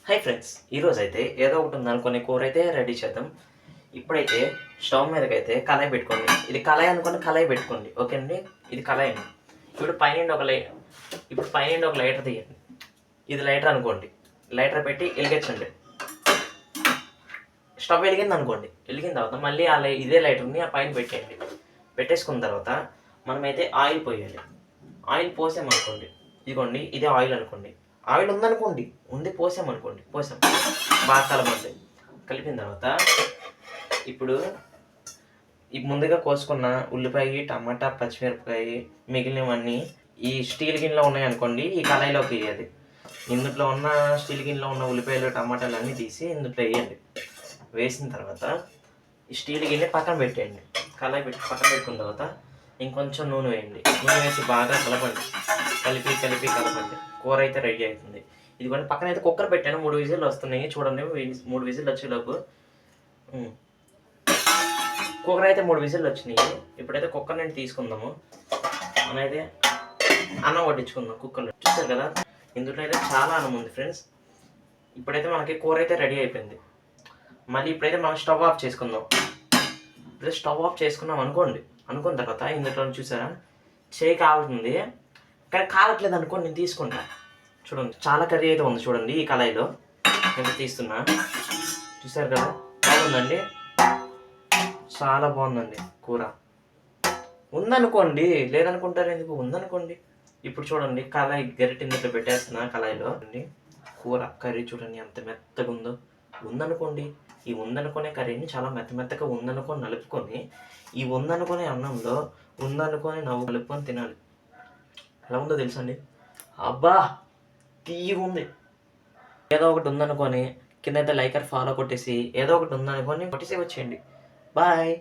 Hi friends, ఈరోజు అయితే ఏదో ఒకటి ఉందనుకునే కూర అయితే రెడీ చేద్దాం. ఇప్పుడైతే స్టవ్ మీదకైతే కళాయి పెట్టుకోండి. ఇది కళాయి అనుకోని కళాయి పెట్టుకోండి. ఓకే అండి, ఇది కళాయి అండి. ఇప్పుడు పైన ఒక లైటర్ తీయండి. ఇది లైటర్ అనుకోండి. లైటర్ పెట్టి వెలిగించండి. స్టవ్ వెలిగింది అనుకోండి. వెలిగిన తర్వాత మళ్ళీ ఇదే లైటర్ని ఆ పైన పెట్టేయండి. పెట్టేసుకున్న తర్వాత మనమైతే ఆయిల్ పోయాలి. ఆయిల్ పోసామనుకోండి, ఇదిగోండి ఇదే ఆయిల్ అనుకోండి. ఆయిల్ ఉందనుకోండి, పోసాం బాగా కలపండి. కలిపిన తర్వాత ఇప్పుడు ముందుగా కోసుకున్న ఉల్లిపాయ, టమాటా, పచ్చిమిరపకాయ మిగిలినవన్నీ ఈ స్టీల్ గిన్నెలో ఉన్నాయనుకోండి, ఈ కళాయిలోకి వేయాలి. ఇందులో ఉన్న స్టీల్ గిన్నెలో ఉన్న ఉల్లిపాయలు, టమాటాలు అన్నీ తీసి ఇందులో వేయండి. వేసిన తర్వాత ఈ స్టీల్ గిన్నె పక్కన పెట్టేయండి. కళాయి పెట్టి పక్కన పెట్టుకున్న తర్వాత ఇంకొంచెం నూనె వేయండి. నూనె వేసి బాగా కలపండి. కలపండి. కూర అయితే రెడీ అవుతుంది. ఇదిగోండి పక్కన అయితే కుక్కర్ పెట్టాను. 3 విజిల్లు వస్తున్నాయి. చూడండి, 3 విజిల్లు వచ్చేలోపు కుక్కర్ అయితే 3 విజిల్లు వచ్చినాయి. ఇప్పుడైతే కుక్కర్ నుండి తీసుకుందాము. మనమైతే అన్నం వడ్డించుకుందాం కుక్కర్లో. చూస్తారు కదా, ఇందులో అయితే చాలా అన్నం ఉంది ఫ్రెండ్స్. ఇప్పుడైతే మనకి కూర అయితే రెడీ అయిపోయింది. మళ్ళీ ఇప్పుడైతే మనం స్టవ్ ఆఫ్ చేసుకుందాం. ఇప్పుడు స్టవ్ ఆఫ్ చేసుకున్నాం అనుకున్న తర్వాత ఇందులో చూసారా, చేయి కాలుతుంది. కానీ కాలట్లేదు అనుకోండి, నేను తీసుకుంటా. చూడండి, చాలా కర్రీ అయితే ఉంది. చూడండి, ఈ కళాయిలో నేను తీస్తున్నా. చూసారు కదా, బాగుందండి. చాలా బాగుందండి కూర. ఉందనుకోండి, లేదనుకుంటారు ఎందుకు, ఉందనుకోండి. ఇప్పుడు చూడండి, కళాయి గరిటె ఇందులో పెట్టేస్తున్నా. కళాయిలో అండి కూర కర్రీ చూడండి ఎంత మెత్తగా ఉందో. ఉందనుకోండి, ఈ ఉందనుకునే కర్రీని చాలా మెత్తగా ఉందనుకొని నలుపుకొని, ఈ ఉందనుకునే అన్నంలో ఉందనుకొని కలుపుకొని తినాలి. ఎలా ఉందో తెలుసండి, అబ్బా తీయగా ఉంది. ఏదో ఒకటి ఉందనుకొని కింద అయితే లైకర్ ఫాలో కొట్టేసి ఏదో ఒకటి ఉందనుకొని కొట్టేసి వచ్చేయండి. బాయ్.